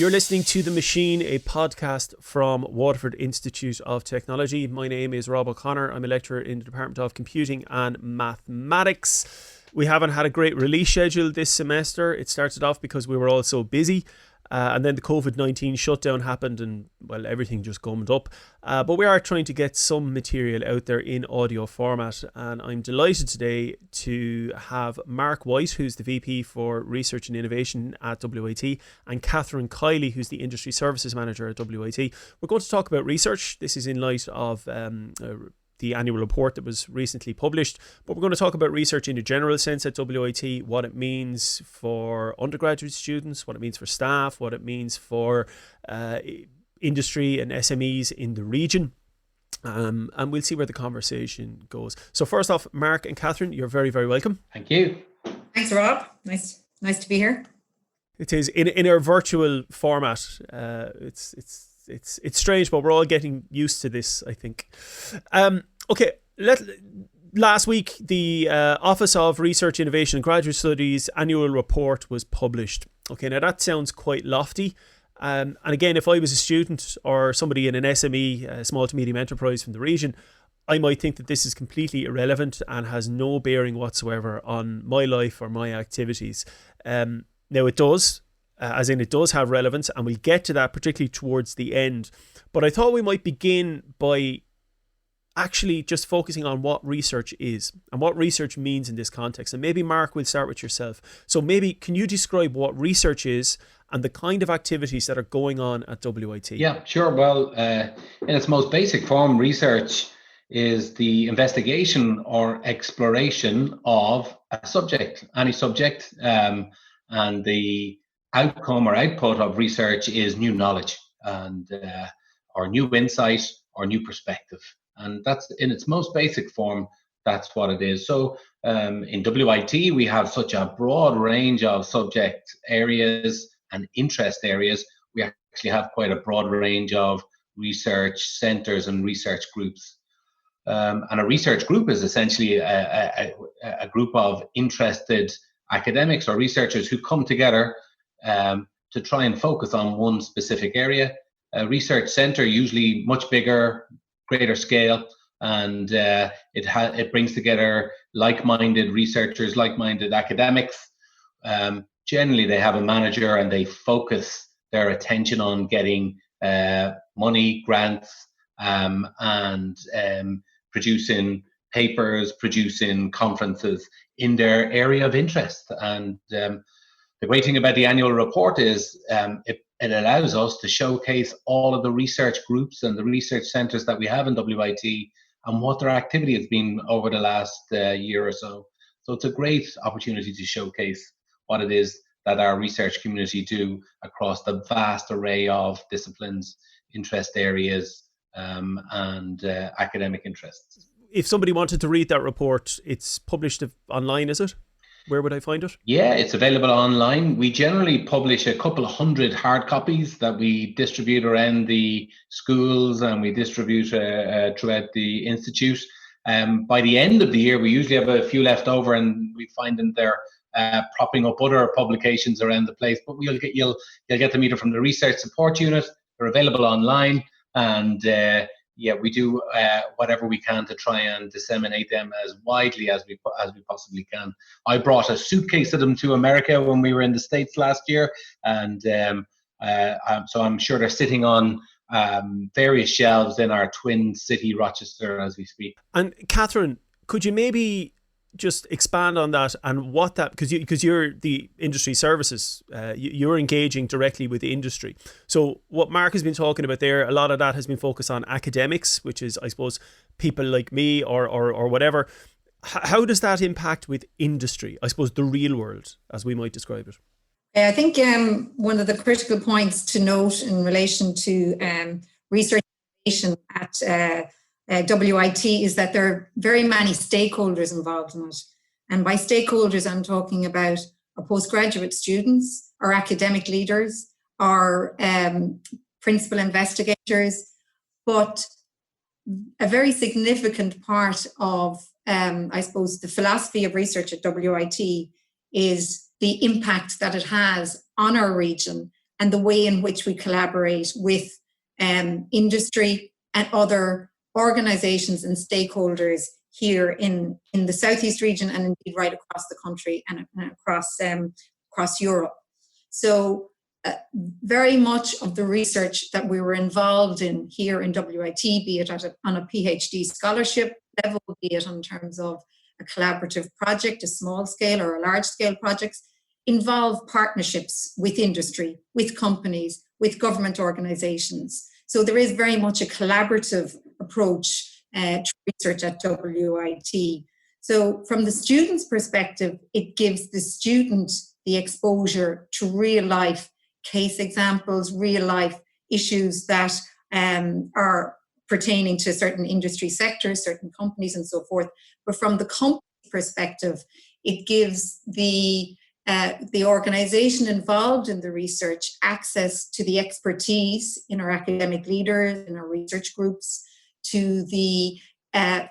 You're listening to The Machine, a podcast from Waterford Institute of Technology. My name is Rob O'Connor. I'm a lecturer in the Department of Computing and Mathematics. We haven't had a great release schedule this semester. It started off because we were all so busy. And then the COVID-19 shutdown happened and, well, everything just gummed up. But we are trying to get some material out there in audio format. And I'm delighted today to have Mark White, who's the VP for Research and Innovation at WIT, and Kathryn Kiely, who's the Industry Services Manager at WIT. We're going to talk about research. This is in light of the annual report that was recently published, but we're going to talk about research in a general sense at WIT, what it means for undergraduate students, what it means for staff, what it means for industry and SMEs in the region. And we'll see where the conversation goes. So first off, Mark and Kathryn, you're very, very welcome. Thank you. Thanks, Rob. Nice to be here. It is in our virtual format. It's strange, but we're all getting used to this, I think. Okay, last week, the Office of Research, Innovation and Graduate Studies annual report was published. Okay, now that sounds quite lofty. And again, if I was a student or somebody in an SME, a small to medium enterprise from the region, I might think that this is completely irrelevant and has no bearing whatsoever on my life or my activities. Now it does. As in, it does have relevance, and we'll get to that particularly towards the end. But I thought we might begin by actually just focusing on what research is and what research means in this context. And maybe, Mark, we'll start with yourself. So maybe, can you describe what research is and the kind of activities that are going on at WIT? Yeah, sure. Well, in its most basic form, research is the investigation or exploration of a subject, any subject, and the outcome or output of research is new knowledge and or new insight or new perspective. And that's in its most basic form, that's what it is. So in WIT, we have such a broad range of subject areas and interest areas. We actually have quite a broad range of research centers and research groups. And a research group is essentially a group of interested academics or researchers who come together to try and focus on one specific area. A research center, usually much bigger, greater scale, and it brings together like-minded researchers, like-minded academics. Generally, they have a manager and they focus their attention on getting money, grants, and producing papers, producing conferences in their area of interest. And the great thing about the annual report is it allows us to showcase all of the research groups and the research centres that we have in WIT and what their activity has been over the last year or so. So it's a great opportunity to showcase what it is that our research community do across the vast array of disciplines, interest areas, and academic interests. If somebody wanted to read that report, it's published online, is it? Where would I find it? Yeah, it's available online. We generally publish a couple of hundred hard copies that we distribute around the schools and we distribute throughout the institute. By the end of the year, we usually have a few left over, and we find them there propping up other publications around the place. But you'll get them either from the Research Support Unit. They're available online, and we do whatever we can to try and disseminate them as widely as we possibly can. I brought a suitcase of them to America when we were in the States last year, and so I'm sure they're sitting on various shelves in our twin city, Rochester, as we speak. And Kathryn, could you maybe just expand on that and what that, because you're the industry services, you're engaging directly with the industry. So what Mark has been talking about there, a lot of that has been focused on academics, which is, I suppose, people like me or whatever. How does that impact with industry? I suppose the real world, as we might describe it. I think one of the critical points to note in relation to research innovation at WIT is that there are very many stakeholders involved in it. And by stakeholders, I'm talking about our postgraduate students, our academic leaders, our principal investigators, but a very significant part of, I suppose, the philosophy of research at WIT is the impact that it has on our region and the way in which we collaborate with industry and other organizations and stakeholders here in the Southeast region, and indeed right across the country and across Europe. So very much of the research that we were involved in here in WIT, be it on a PhD scholarship level, be it in terms of a collaborative project, a small scale or a large scale projects, involve partnerships with industry, with companies, with government organizations. So there is very much a collaborative approach to research at WIT. So from the student's perspective, it gives the student the exposure to real life case examples, real life issues that are pertaining to certain industry sectors, certain companies and so forth. But from the company perspective, it gives the organization involved in the research access to the expertise in our academic leaders, in our research groups, to the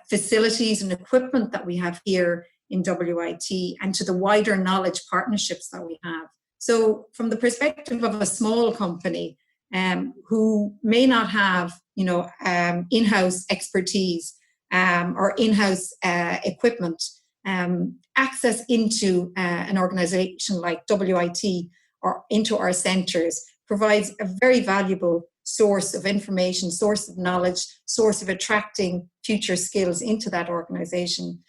facilities and equipment that we have here in WIT, and to the wider knowledge partnerships that we have. So from the perspective of a small company who may not have, in-house expertise or in-house equipment, access into an organization like WIT or into our centres provides a very valuable source of information, source of knowledge, source of attracting future skills into that organization.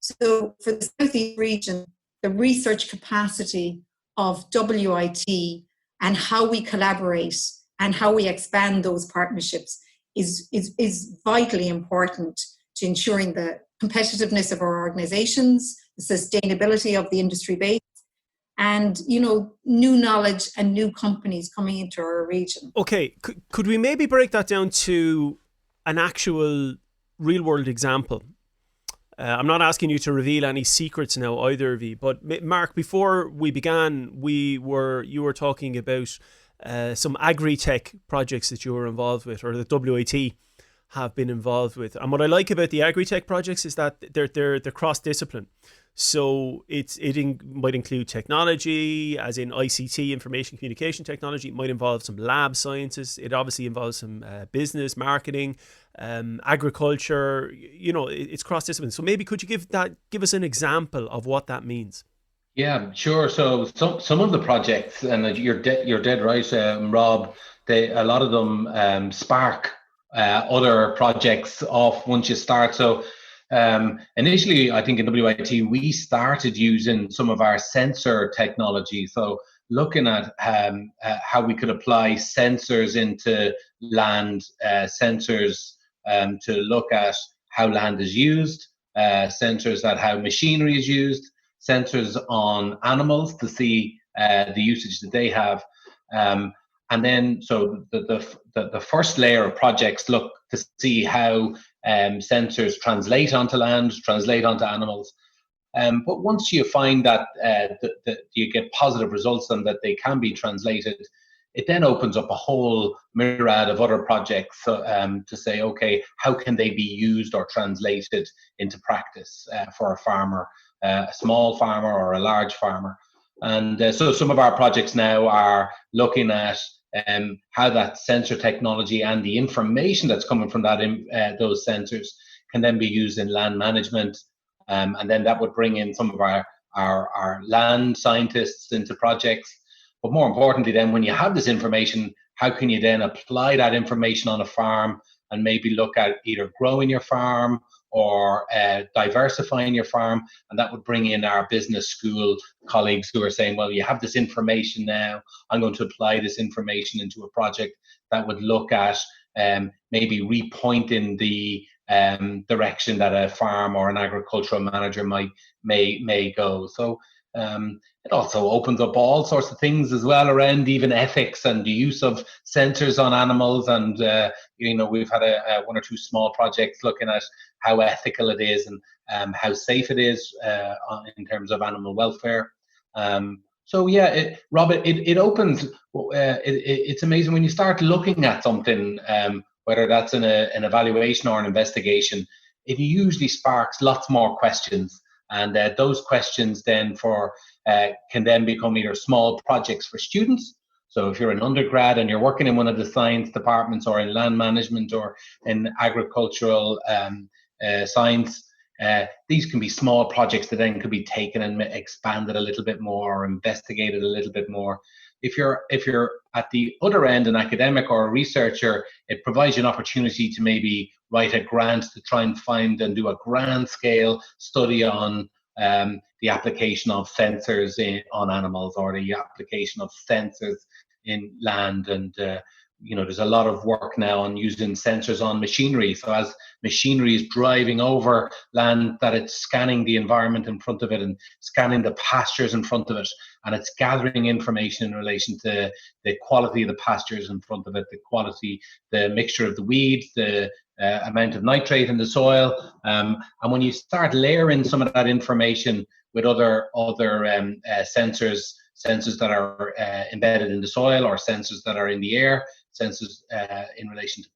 So for the Southeast region, the research capacity of WIT and how we collaborate and how we expand those partnerships is vitally important to ensuring the competitiveness of our organizations, the sustainability of the industry base, and new knowledge and new companies coming into our region. Okay, could we maybe break that down to an actual real world example? I'm not asking you to reveal any secrets now, either of you, but Mark, before we began, you were talking about some agri-tech projects that you were involved with, or that WIT have been involved with. And what I like about the agri-tech projects is that they're cross-discipline. So it might include technology, as in ICT, information communication technology. It might involve some lab sciences. It obviously involves some business, marketing, agriculture. It's cross-discipline. So maybe could you give us an example of what that means? Yeah, sure. So some of the projects, and you're dead right, Rob. A lot of them spark other projects off once you start. So initially, I think in WIT, we started using some of our sensor technology. So looking at how we could apply sensors into land, sensors to look at how land is used, sensors at how machinery is used, sensors on animals to see the usage that they have. And then, so the first layer of projects look to see how sensors translate onto land, translate onto animals. But once you find that you get positive results and that they can be translated, it then opens up a whole myriad of other projects to say, okay, how can they be used or translated into practice for a farmer, a small farmer or a large farmer? And so some of our projects now are looking at how that sensor technology and the information that's coming from those sensors can then be used in land management. And then that would bring in some of our land scientists into projects. But more importantly, then when you have this information, how can you then apply that information on a farm and maybe look at either growing your farm or diversifying your farm? And that would bring in our business school colleagues who are saying, well, you have this information now. I'm going to apply this information into a project that would look at maybe repointing the direction that a farm or an agricultural manager may go. So it also opens up all sorts of things as well around even ethics and the use of sensors on animals. And we've had one or two small projects looking at how ethical it is and how safe it is in terms of animal welfare. So yeah, Rob, it opens. It's amazing when you start looking at something, whether that's an evaluation or an investigation. It usually sparks lots more questions, and those questions then can then become either small projects for students. So if you're an undergrad and you're working in one of the science departments or in land management or in agricultural science, these can be small projects that then could be taken and expanded a little bit more or investigated a little bit more. If you're at the other end, an academic or a researcher, it provides you an opportunity to maybe write a grant to try and find and do a grand scale study on the application of sensors on animals, or the application of sensors in land. And there's a lot of work now on using sensors on machinery. So as machinery is driving over land, that it's scanning the environment in front of it and scanning the pastures in front of it, and it's gathering information in relation to the quality of the pastures in front of it, the mixture of the weeds, the amount of nitrate in the soil. And when you start layering some of that information with other sensors that are embedded in the soil, or sensors that are in the air, sensors in relation to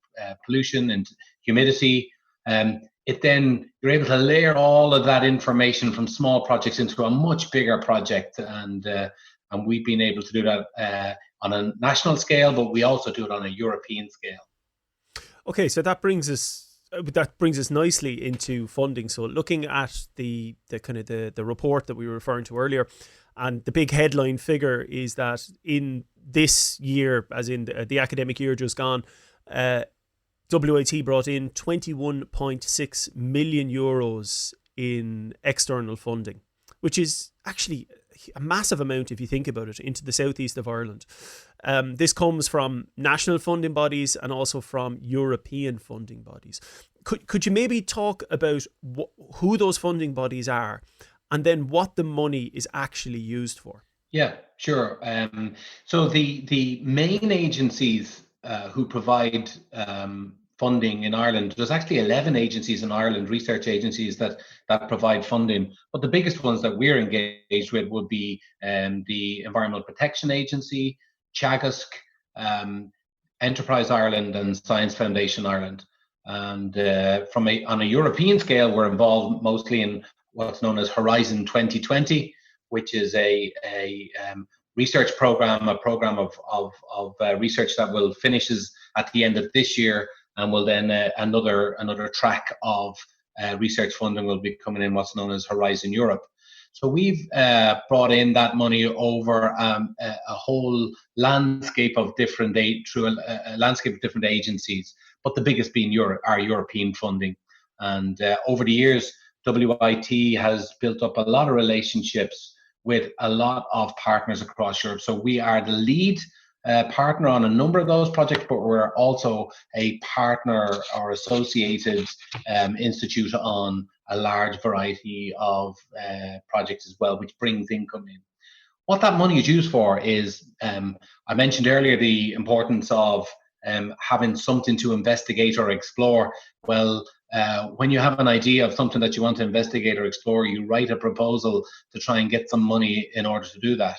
pollution and humidity, then you're able to layer all of that information from small projects into a much bigger project. And we've been able to do that on a national scale, but we also do it on a European scale. Okay, so that brings us nicely into funding. So looking at the kind of the report that we were referring to earlier, and the big headline figure is that in this year, as in the academic year just gone, WIT brought in 21.6 million euros in external funding, which is actually a massive amount if you think about it, into the southeast of Ireland. This comes from national funding bodies and also from European funding bodies. Could you maybe talk about who those funding bodies are, and then what the money is actually used for? Yeah, sure. So the main agencies who provide funding in Ireland, there's actually 11 agencies in Ireland, research agencies that provide funding. But the biggest ones that we're engaged with would be the Environmental Protection Agency, Teagasc, Enterprise Ireland, and Science Foundation Ireland. And on a European scale, we're involved mostly in what's known as Horizon 2020, which is a research program, a program of research that will finishes at the end of this year, and will then another track of research funding will be coming in, what's known as Horizon Europe. So we've brought in that money over a whole landscape of different agencies, but the biggest being our European funding. And over the years, WIT has built up a lot of relationships with a lot of partners across Europe. So we are the lead partner on a number of those projects, but we're also a partner or associated institute on a large variety of projects as well, which brings income in. What that money is used for is, I mentioned earlier the importance of having something to investigate or explore. Well, when you have an idea of something that you want to investigate or explore, you write a proposal to try and get some money in order to do that.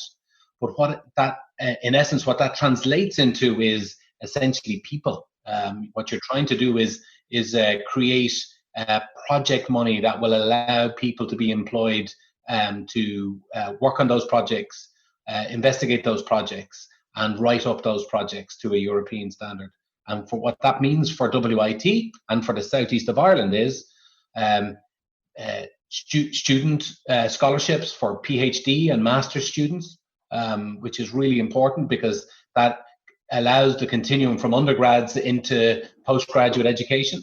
But in essence, what that translates into is essentially people. What you're trying to do is create project money that will allow people to be employed to work on those projects, investigate those projects, and write up those projects to a European standard. And for what that means for WIT and for the southeast of Ireland is student scholarships for PhD and master's students, which is really important because that allows the continuum from undergrads into postgraduate education.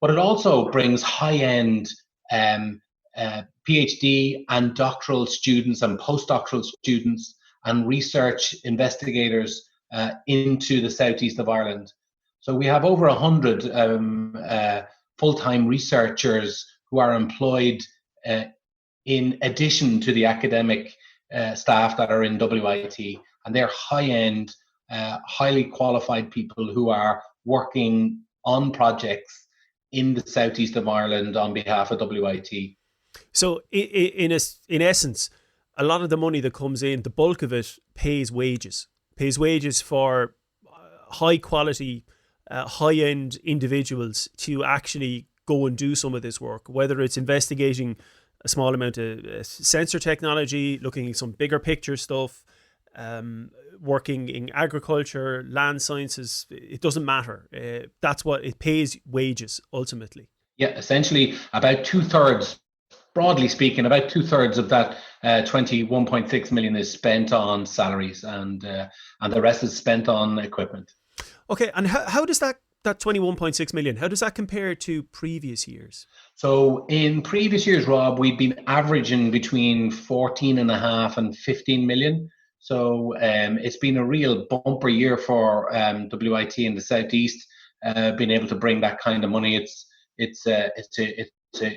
But it also brings high-end PhD and doctoral students and postdoctoral students and research investigators into the southeast of Ireland. So we have over 100 full-time researchers who are employed in addition to the academic staff that are in WIT, and they're high-end, highly qualified people who are working on projects in the southeast of Ireland on behalf of WIT. So in essence, a lot of the money that comes in, the bulk of it pays wages for high quality, high-end individuals to actually go and do some of this work, whether it's investigating a small amount of sensor technology, looking at some bigger picture stuff, working in agriculture, land sciences, it doesn't matter. That's what it pays, wages ultimately. Yeah, essentially about 2/3, broadly speaking, about 2/3 of that 21.6 million is spent on salaries, and the rest is spent on equipment. Okay, and how does that 21.6 million, how does that compare to previous years? So in previous years, Rob, we've been averaging between 14.5 and 15 million. So it's been a real bumper year for WIT in the Southeast, being able to bring that kind of money. It's a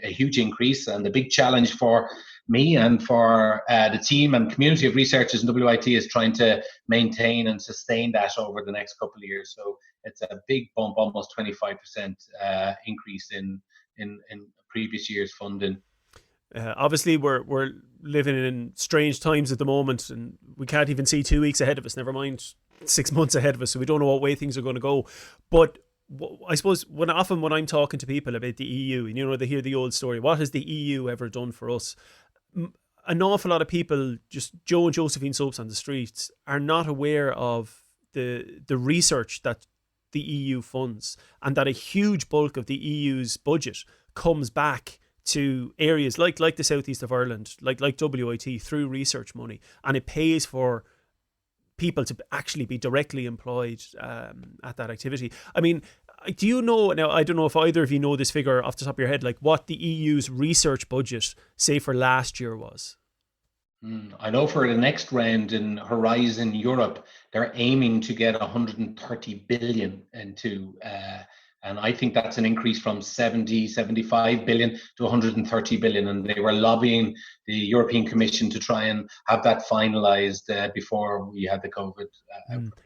huge increase, and the big challenge for me and for the team and community of researchers in WIT is trying to maintain and sustain that over the next couple of years. So it's a big bump, almost 25% increase in previous year's funding. Obviously, we're living in strange times at the moment, and we can't even see 2 weeks ahead of us, never mind 6 months ahead of us, so we don't know what way things are going to go. But I suppose when I'm talking to people about the EU, and they hear the old story, what has the EU ever done for us? An awful lot of people, just Joe and Josephine Soaps on the streets, are not aware of the research that the EU funds, and that a huge bulk of the EU's budget comes back to areas like the southeast of Ireland, like WIT, through research money, and it pays for people to actually be directly employed at that activity. I mean, do you know, now I don't know if either of you know this figure off the top of your head, like what the EU's research budget, say for last year, was? I know for the next round in Horizon Europe, they're aiming to get 130 billion into, and I think that's an increase from 75 billion to 130 billion. And they were lobbying the European Commission to try and have that finalised before we had the COVID.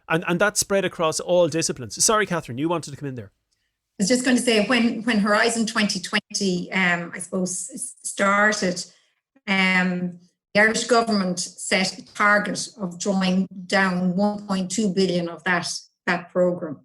And that's spread across all disciplines. Sorry, Kathryn, you wanted to come in there. I was just going to say, when Horizon 2020, I suppose, started, the Irish government set a target of drawing down 1.2 billion of that programme.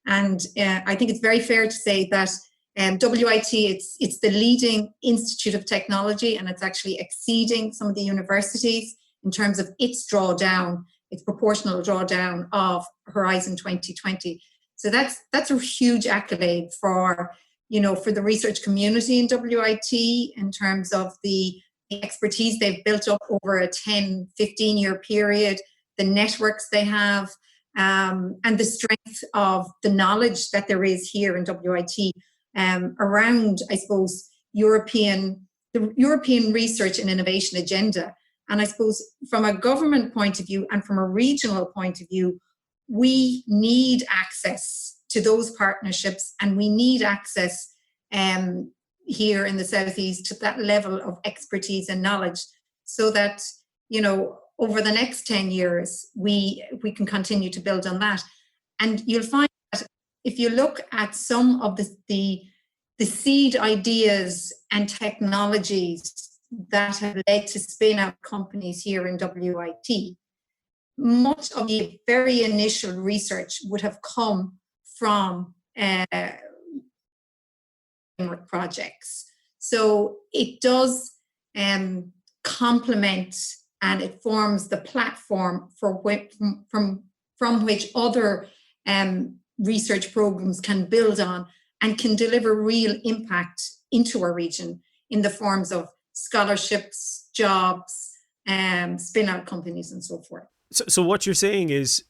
And I think it's very fair to say that WIT, it's the leading institute of technology, and it's actually exceeding some of the universities in terms of its drawdown, its proportional drawdown of Horizon 2020. So that's a huge accolade for the research community in WIT in terms of the expertise they've built up over a 10, 15-year period, the networks they have, and the strength of the knowledge that there is here in WIT around, I suppose, the European research and innovation agenda. And I suppose from a government point of view and from a regional point of view, we need access to those partnerships, and we need access here in the Southeast to that level of expertise and knowledge, so that over the next 10 years we can continue to build on that. And you'll find that if you look at some of the seed ideas and technologies that have led to spin out companies here in WIT, much of the very initial research would have come from projects. So it does complement, and it forms the platform from which other research programs can build on and can deliver real impact into our region in the forms of scholarships, jobs, spin-out companies, and so forth. So what you're saying is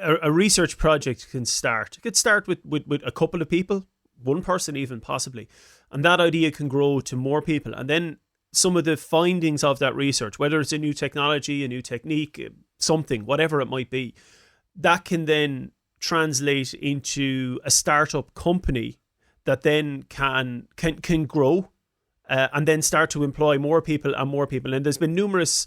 a research project can start. It could start with a couple of people, one person even possibly, and that idea can grow to more people. And then some of the findings of that research, whether it's a new technology, a new technique, something, whatever it might be, that can then translate into a startup company that then can grow and then start to employ more people and more people. And there's been numerous,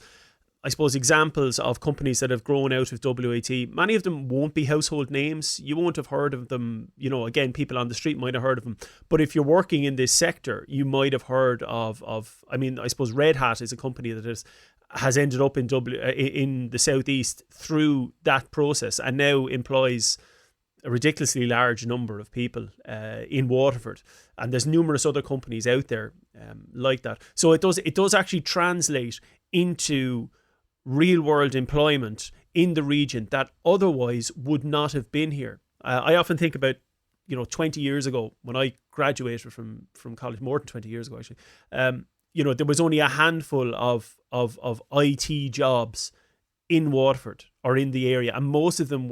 I suppose, examples of companies that have grown out of WIT. Many of them won't be household names. You won't have heard of them. Again, people on the street might have heard of them. But if you're working in this sector, you might have heard of I suppose Red Hat is a company that has ended up in the Southeast through that process, and now employs a ridiculously large number of people in Waterford. And there's numerous other companies out there like that. So it does actually translate into real world employment in the region that otherwise would not have been here. I often think about, 20 years ago when I graduated from college, more than 20 years ago actually. There was only a handful of IT jobs in Waterford or in the area, and most of them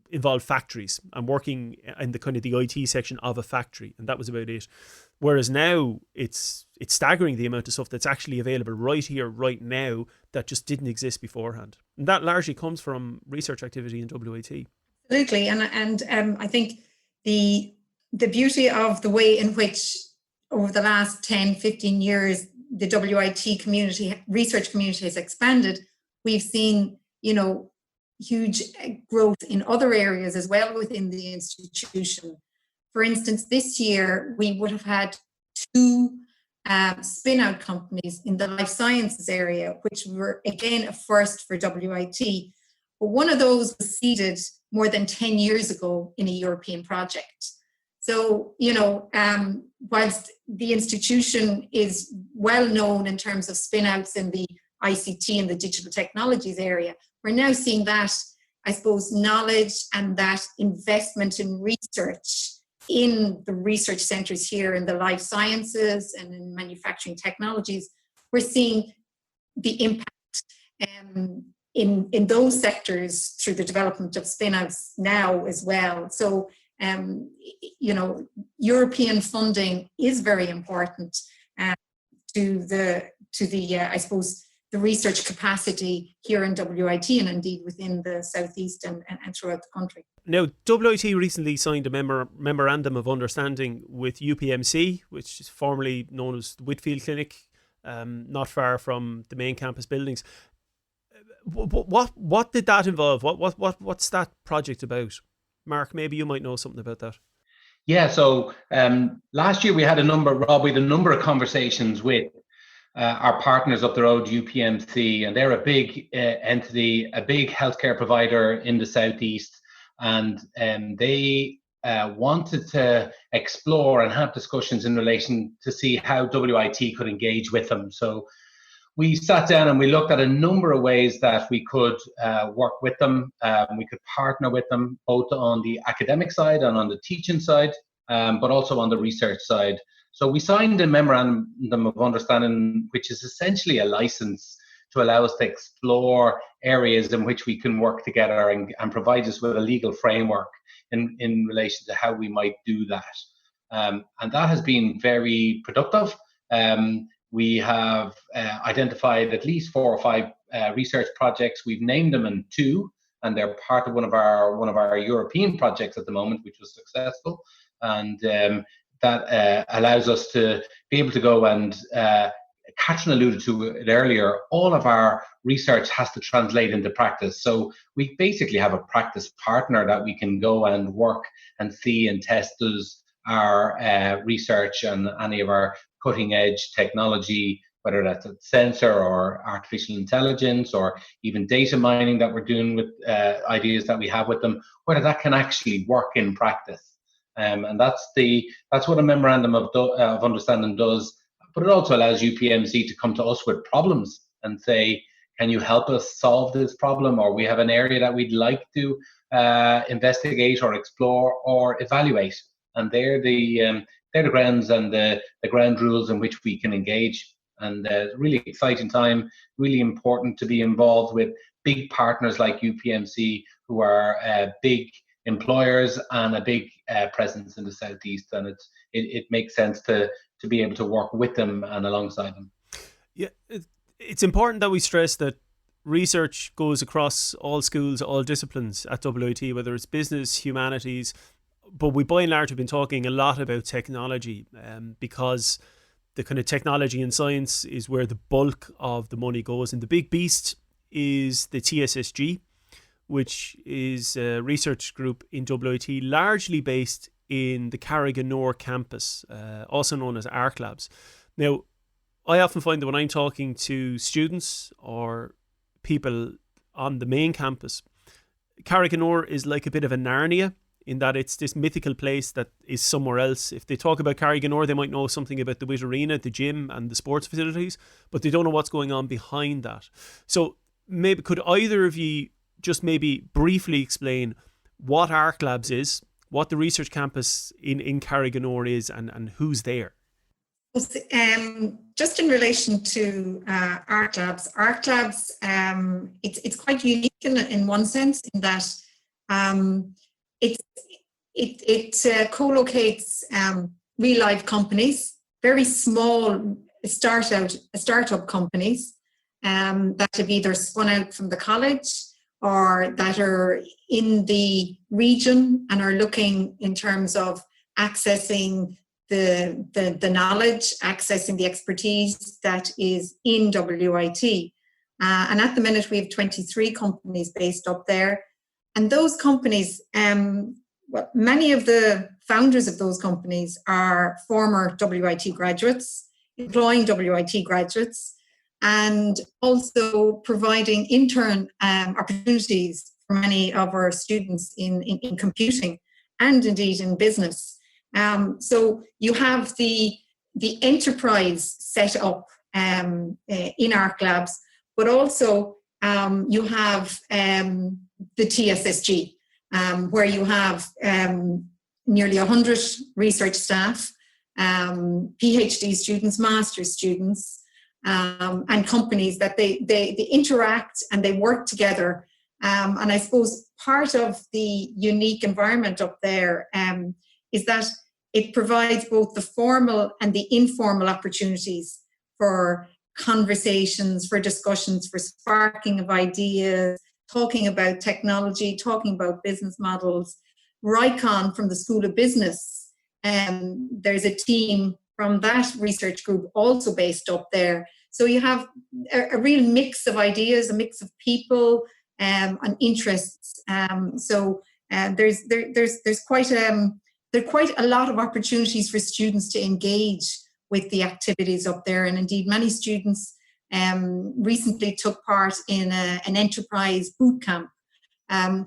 involved factories and working in the kind of the IT section of a factory, and that was about it. Whereas now it's staggering the amount of stuff that's actually available right here, right now, that just didn't exist beforehand, and that largely comes from research activity in WIT. Absolutely, and I think the beauty of the way in which over the last 10, 15 years the WIT community, research community, has expanded. We've seen, huge growth in other areas as well within the institution. For instance, this year we would have had 2 spin-out companies in the life sciences area, which were again a first for WIT. But one of those was seeded more than 10 years ago in a European project. So, whilst the institution is well known in terms of spin-outs in the ICT and the digital technologies area, we're now seeing that, I suppose, knowledge and that investment in research in the research centres here in the life sciences and in manufacturing technologies. We're seeing the impact in those sectors through the development of spin-outs now as well. So, European funding is very important to the I suppose, the research capacity here in WIT and indeed within the southeast and throughout the country. Now, WIT recently signed a memorandum of understanding with UPMC, which is formerly known as the Whitfield Clinic, not far from the main campus buildings. What did that involve? What's that project about? Mark, maybe you might know something about that. Yeah, so last year we had a number of conversations with our partners up the road, UPMC, and they're a big entity, a big healthcare provider in the southeast, and they wanted to explore and have discussions in relation to see how WIT could engage with them. So we sat down and we looked at a number of ways that we could work with them. We could partner with them both on the academic side and on the teaching side, but also on the research side. So we signed a memorandum of understanding, which is essentially a license to allow us to explore areas in which we can work together and provide us with a legal framework in relation to how we might do that. And that has been very productive. We have identified at least 4 or 5 research projects. We've named them in 2, and they're part of one of our European projects at the moment, which was successful. And that allows us to be able to go and, Kathryn alluded to it earlier, all of our research has to translate into practice. So we basically have a practice partner that we can go and work and see and test our research and any of our cutting edge technology, whether that's a sensor or artificial intelligence or even data mining that we're doing with ideas that we have with them, whether that can actually work in practice. And that's what a memorandum of understanding does. But it also allows UPMC to come to us with problems and say, can you help us solve this problem? Or we have an area that we'd like to investigate or explore or evaluate. And they're the grounds and the ground rules in which we can engage. And really exciting time, really important to be involved with big partners like UPMC, who are big employers and a big presence in the southeast. And it makes sense to be able to work with them and alongside them. Yeah, it's important that we stress that research goes across all schools, all disciplines at WIT, whether it's business, humanities, but we by and large have been talking a lot about technology because the kind of technology and science is where the bulk of the money goes. And the big beast is the TSSG, which is a research group in WIT, largely based in the Carriganore campus, also known as ARC Labs. Now, I often find that when I'm talking to students or people on the main campus, Carriganore is like a bit of a Narnia, in that it's this mythical place that is somewhere else. If they talk about Carriganore, they might know something about the WIT Arena, the gym and the sports facilities, but they don't know what's going on behind that. So maybe could either of you just maybe briefly explain what ARC Labs is, what the research campus in Carriganore is, and who's there? Just in relation to ARC Labs, it's quite unique in one sense, in that it co-locates real life companies, very small startup companies that have either spun out from the college or that are in the region and are looking in terms of accessing the knowledge, accessing the expertise that is in WIT. And at the minute, we have 23 companies based up there. And those companies, many of the founders of those companies are former WIT graduates, employing WIT graduates, and also providing intern opportunities for many of our students in computing and indeed in business. So you have the enterprise set up in ARC Labs, but also you have the TSSG, where you have nearly 100 research staff, PhD students, master's students, and companies that they interact and they work together. And I suppose part of the unique environment up there is that it provides both the formal and the informal opportunities for conversations, for discussions, for sparking of ideas, talking about technology, talking about business models. RICON from the School of Business, there's a team from that research group also based up there. So you have a real mix of ideas, a mix of people and interests. So there's quite a lot of opportunities for students to engage with the activities up there. And indeed, many students recently took part in an enterprise boot camp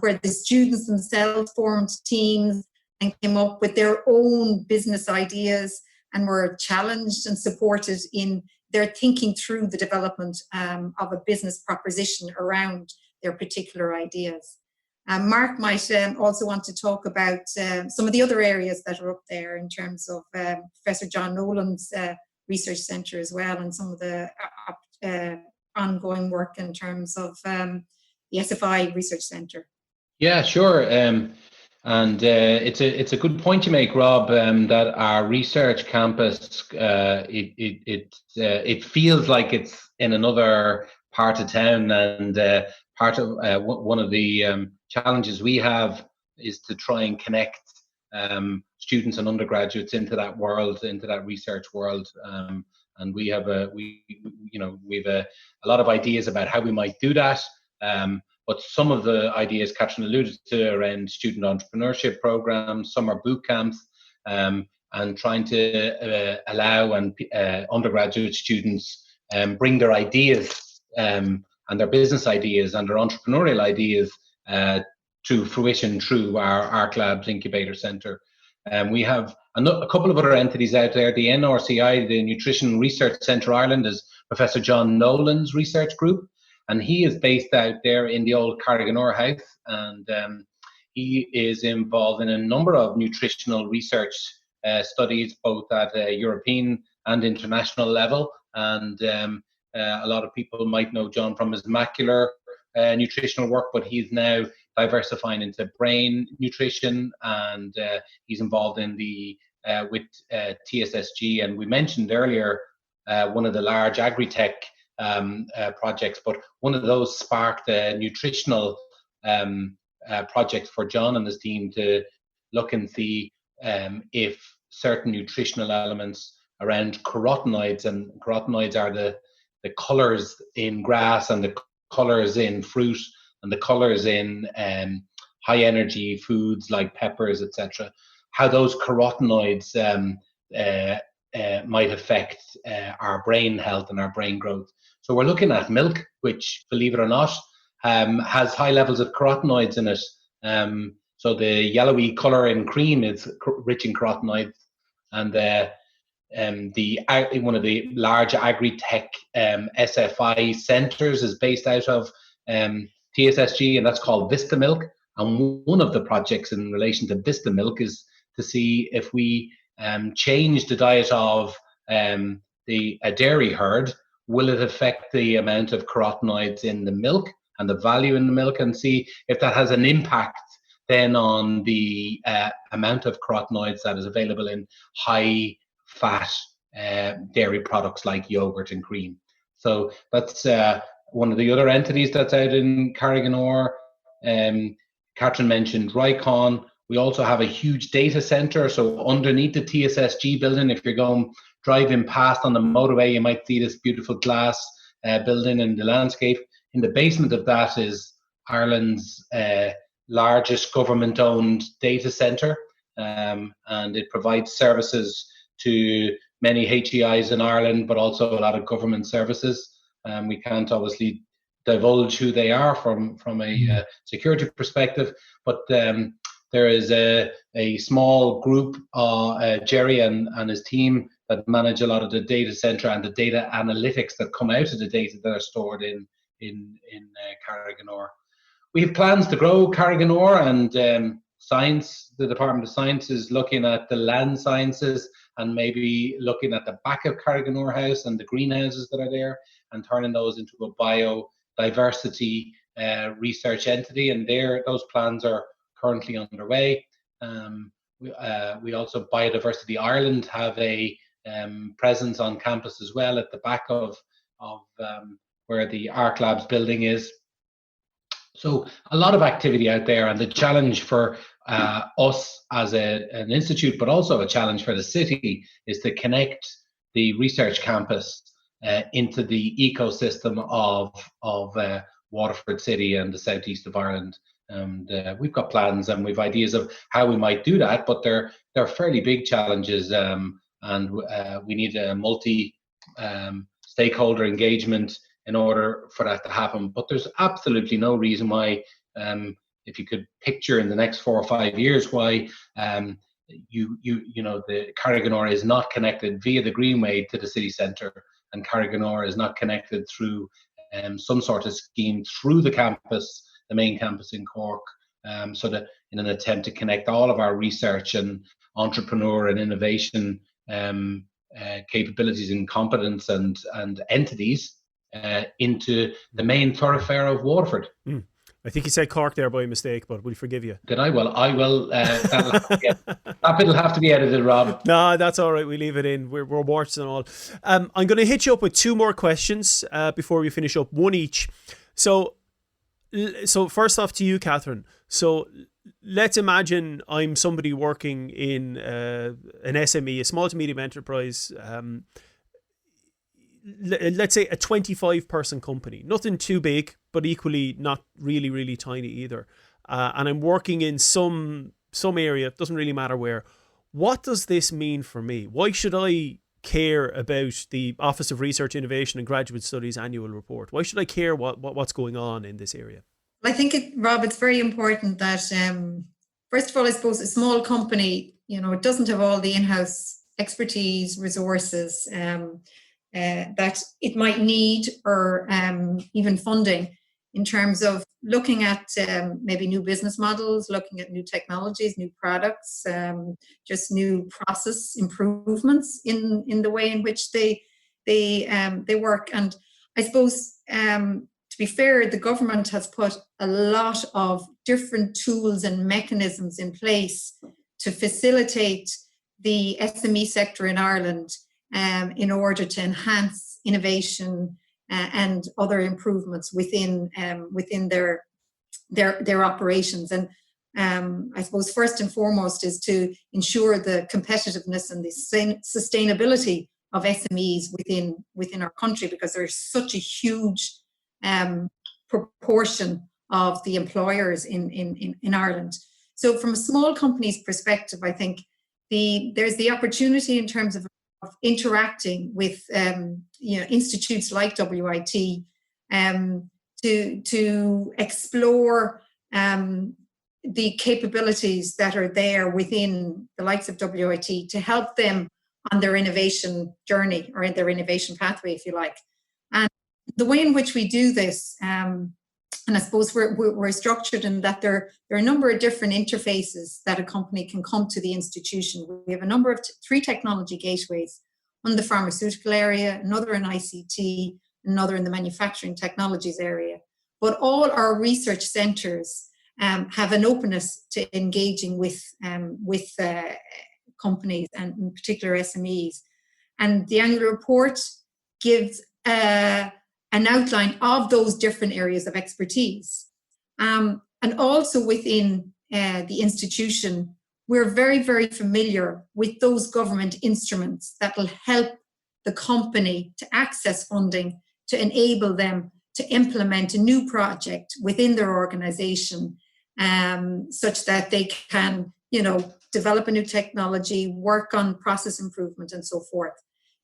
where the students themselves formed teams and came up with their own business ideas and were challenged and supported in their thinking through the development of a business proposition around their particular ideas. Mark might also want to talk about some of the other areas that are up there in terms of Professor John Nolan's research centre as well, and some of the ongoing work in terms of the SFI research centre. Yeah, sure. It's a good point you make, Rob. That our research campus it feels like it's in another part of town, and part of one of the challenges we have is to try and connect students and undergraduates into that world, into that research world. And we have a lot of ideas about how we might do that. But some of the ideas Kathryn alluded to around student entrepreneurship programs, summer boot camps, and trying to allow undergraduate students bring their ideas and their business ideas and their entrepreneurial ideas to fruition through our ARC Labs Incubator Centre. We have a couple of other entities out there. The NRCI, the Nutrition Research Centre Ireland, is Professor John Nolan's research group, and he is based out there in the old Carriganore House, and he is involved in a number of nutritional research studies, both at a European and international level. And a lot of people might know John from his macular nutritional work, but he's now diversifying into brain nutrition, and he's involved in the with TSSG. And we mentioned earlier one of the large agri-tech projects, but one of those sparked a nutritional project for John and his team to look and see if certain nutritional elements around carotenoids, and carotenoids are the colors in grass and the colors in fruit and the colors in high energy foods like peppers, etc., how those carotenoids might affect our brain health and our brain growth. So we're looking at milk, which, believe it or not, has high levels of carotenoids in it. So the yellowy color in cream is rich in carotenoids, and one of the large agri-tech SFI centres is based out of TSSG, and that's called Vista Milk. And one of the projects in relation to Vista Milk is to see if we change the diet of a dairy herd, will it affect the amount of carotenoids in the milk and the value in the milk, and see if that has an impact then on the amount of carotenoids that is available in high fat dairy products like yogurt and cream. So that's one of the other entities that's out in Carriganore. Kathryn mentioned Rycon. We also have a huge data center. So underneath the TSSG building, if you're driving past on the motorway, you might see this beautiful glass building in the landscape. In the basement of that is Ireland's largest government-owned data center, and it provides services to many HEIs in Ireland, but also a lot of government services. We can't obviously divulge who they are from a security perspective, but there is a small group, Jerry and his team, that manage a lot of the data center and the data analytics that come out of the data that are stored in Carriganore. We have plans to grow Carriganore, and science, the Department of Science is looking at the land sciences and maybe looking at the back of Carriganore House and the greenhouses that are there and turning those into a biodiversity research entity. And those plans are currently underway. We also, Biodiversity Ireland, have a presence on campus as well at the back of where the Arc Labs building is. So a lot of activity out there, and the challenge for us as an institute, but also a challenge for the city, is to connect the research campus into the ecosystem of Waterford City and the southeast of Ireland. And we've got plans and we've ideas of how we might do that, but they're fairly big challenges, and we need a multi-stakeholder engagement in order for that to happen. But there's absolutely no reason why, if you could picture in the next 4 or 5 years, why the Carriganore is not connected via the Greenway to the city centre, and Carriganore is not connected through some sort of scheme through the campus, the main campus in Cork, so that in an attempt to connect all of our research and entrepreneur and innovation capabilities and competence and entities into the main thoroughfare of Waterford. I think you said Cork there by mistake, but we'll forgive you. Did I? Well, I will. That bit'll have to be edited, Rob. No, that's all right. We leave it in. We're warts and all. I'm going to hit you up with 2 more questions before we finish up, one each. So first off to you, Kathryn. So let's imagine I'm somebody working in an SME, a small to medium enterprise. Let's say a 25-person company, nothing too big, but equally not really, really tiny either. And I'm working in some area, doesn't really matter where. What does this mean for me? Why should I care about the Office of Research, Innovation and Graduate Studies annual report? Why should I care what's going on in this area? I think, Rob, it's very important that, first of all, I suppose a small company, it doesn't have all the in-house expertise, resources, that it might need, or even funding, in terms of looking at maybe new business models, looking at new technologies, new products, just new process improvements in the way in which they work. And I suppose, to be fair, the government has put a lot of different tools and mechanisms in place to facilitate the SME sector in Ireland, in order to enhance innovation and other improvements within their operations. And I suppose first and foremost is to ensure the competitiveness and the sustainability of SMEs within our country, because there's such a huge proportion of the employers in Ireland. So from a small company's perspective, I think there's the opportunity in terms of interacting with institutes like WIT to explore the capabilities that are there within the likes of WIT to help them on their innovation journey, or in their innovation pathway, if you like. And the way in which we do this, And I suppose we're structured in that there are a number of different interfaces that a company can come to the institution. We have a number of 3 technology gateways, one in the pharmaceutical area, another in ICT, another in the manufacturing technologies area. But all our research centres have an openness to engaging with companies, and in particular SMEs. And the annual report gives an outline of those different areas of expertise. And also within the institution, we're very, very familiar with those government instruments that will help the company to access funding to enable them to implement a new project within their organization, such that they can, develop a new technology, work on process improvement and so forth.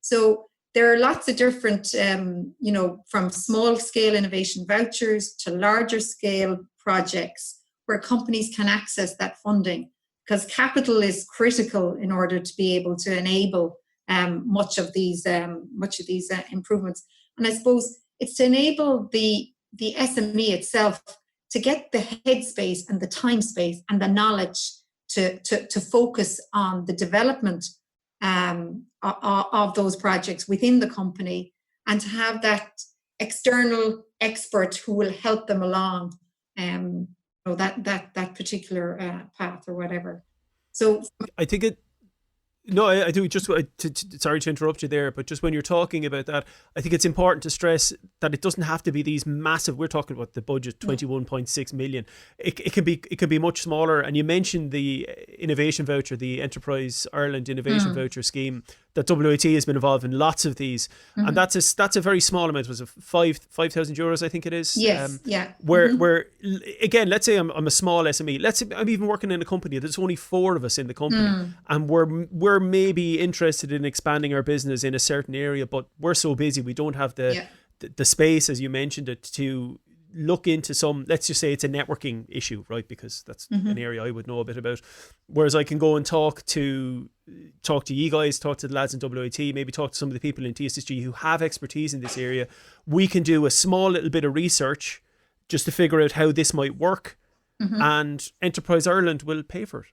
So there are lots of different, from small scale innovation vouchers to larger scale projects where companies can access that funding, because capital is critical in order to be able to enable much of these improvements. And I suppose it's to enable the SME itself to get the headspace and the time space and the knowledge to focus on the development of those projects within the company, and to have that external expert who will help them along that particular path or whatever. So I think it. No, I do. Just sorry to interrupt you there, but just when you're talking about that, I think it's important to stress that it doesn't have to be these massive. We're talking about the budget, 21.6 million. It can be much smaller. And you mentioned the innovation voucher, the Enterprise Ireland Innovation Voucher Scheme. That WIT has been involved in lots of these, and that's a very small amount. Was it 5,000 euros? I think it is. Yes. Where again, let's say I'm a small SME. Let's say I'm even working in a company. There's only 4 of us in the company, and we're maybe interested in expanding our business in a certain area, but we're so busy we don't have the space, as you mentioned it, to look into some. Let's just say it's a networking issue, right? Because that's an area I would know a bit about. Whereas I can go and talk to you guys, talk to the lads in WIT, maybe talk to some of the people in TSSG who have expertise in this area. We can do a small little bit of research just to figure out how this might work, and Enterprise Ireland will pay for it.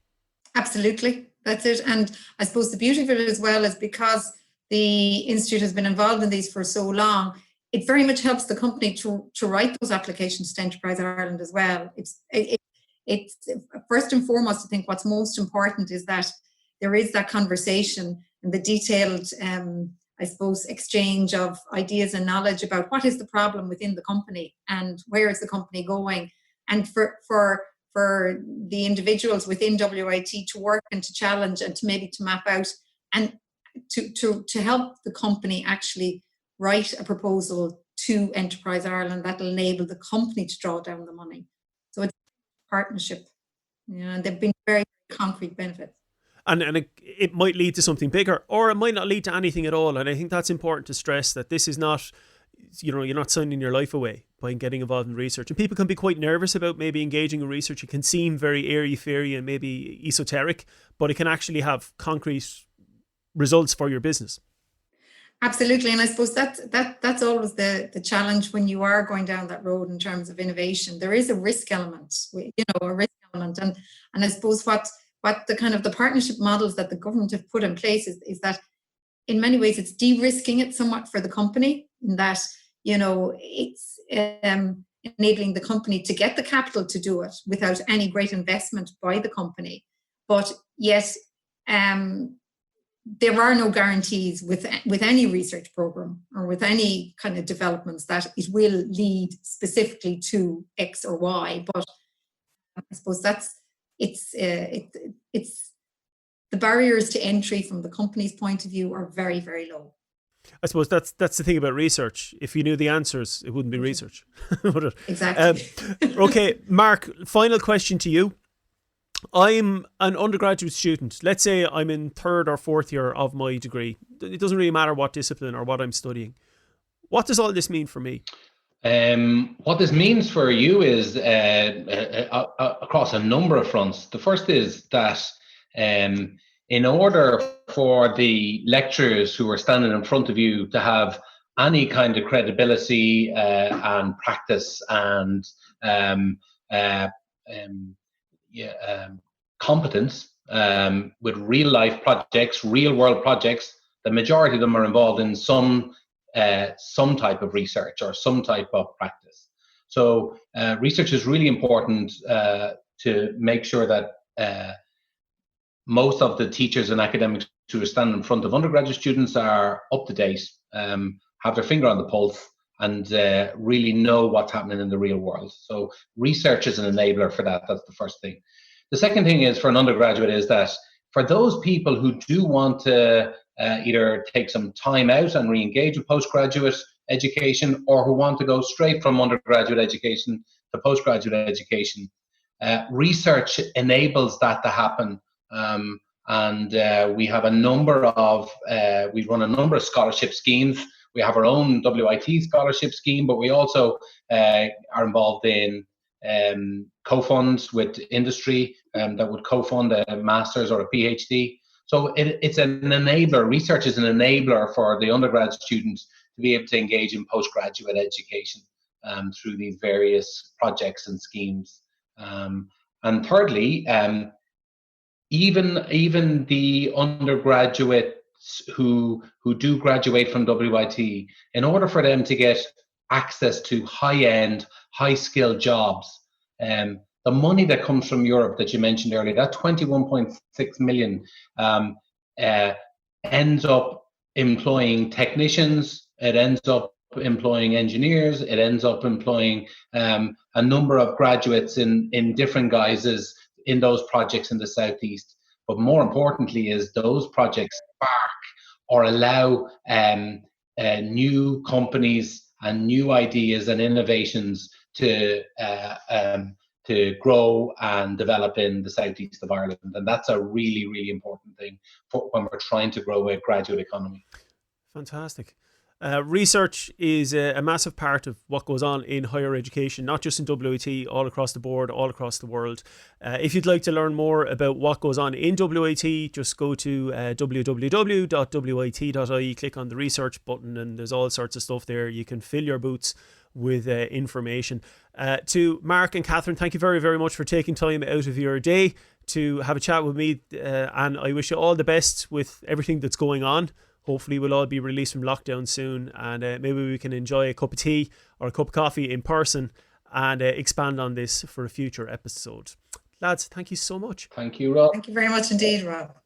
Absolutely, that's it. And I suppose the beauty of it as well is because the Institute has been involved in these for so long, it very much helps the company to write those applications to Enterprise Ireland as well. It's first and foremost, I think what's most important is that there is that conversation and the detailed, I suppose, exchange of ideas and knowledge about what is the problem within the company and where is the company going. And for the individuals within WIT to work and to challenge and to maybe to map out and to help the company actually write a proposal to Enterprise Ireland that will enable the company to draw down the money. So it's a partnership, and they've been very concrete benefits. And it might lead to something bigger, or it might not lead to anything at all. And I think that's important to stress, that this is not, you're not signing your life away by getting involved in research. And people can be quite nervous about maybe engaging in research. It can seem very airy-fairy and maybe esoteric, but it can actually have concrete results for your business. Absolutely, and I suppose that's always the challenge when you are going down that road in terms of innovation. There is a risk element, and I suppose what the kind of the partnership models that the government have put in place is that in many ways it's de-risking it somewhat for the company, in that it's enabling the company to get the capital to do it without any great investment by the company, but yet there are no guarantees with any research program or with any kind of developments that it will lead specifically to X or Y. But I suppose it's the barriers to entry from the company's point of view are very, very low. I suppose that's the thing about research. If you knew the answers, it wouldn't be research. Would it? Exactly. Okay, Mark, final question to you. I'm an undergraduate student. Let's say I'm in 3rd or 4th year of my degree. It doesn't really matter what discipline or what I'm studying. What does all this mean for me? What this means for you is across a number of fronts. The first is that in order for the lecturers who are standing in front of you to have any kind of credibility and practice and competence with real life projects, real world projects. The majority of them are involved in some type of research or some type of practice. So research is really important to make sure that most of the teachers and academics who stand in front of undergraduate students are up to date, have their finger on the pulse, and really know what's happening in the real world. So research is an enabler for that. That's the first thing. The second thing is for an undergraduate is that for those people who do want to either take some time out and re-engage with postgraduate education, or who want to go straight from undergraduate education to postgraduate education, research enables that to happen. We have a number of, we run a number of scholarship schemes. We have our own WIT scholarship scheme, but we also are involved in co-funds with industry that would co-fund a master's or a PhD. So it's an enabler. Research is an enabler for the undergrad students to be able to engage in postgraduate education through these various projects and schemes. And thirdly, even the undergraduates who do graduate from WIT, in order for them to get access to high-end, high-skilled jobs, the money that comes from Europe that you mentioned earlier, that 21.6 million, ends up employing technicians, it ends up employing engineers, it ends up employing a number of graduates in different guises in those projects in the Southeast. But more importantly is those projects spark or allow new companies and new ideas and innovations to grow and develop in the Southeast of Ireland. And that's a really, really important thing when we're trying to grow a graduate economy. Fantastic. Research is a massive part of what goes on in higher education, not just in WIT, all across the board, all across the world. If you'd like to learn more about what goes on in WIT, just go to www.wit.ie, click on the research button, and there's all sorts of stuff there. You can fill your boots with information. To Mark and Kathryn, thank you very, very much for taking time out of your day to have a chat with me, and I wish you all the best with everything that's going on. Hopefully we'll all be released from lockdown soon, and maybe we can enjoy a cup of tea or a cup of coffee in person and expand on this for a future episode. Lads, thank you so much. Thank you, Rob. Thank you very much indeed, Rob.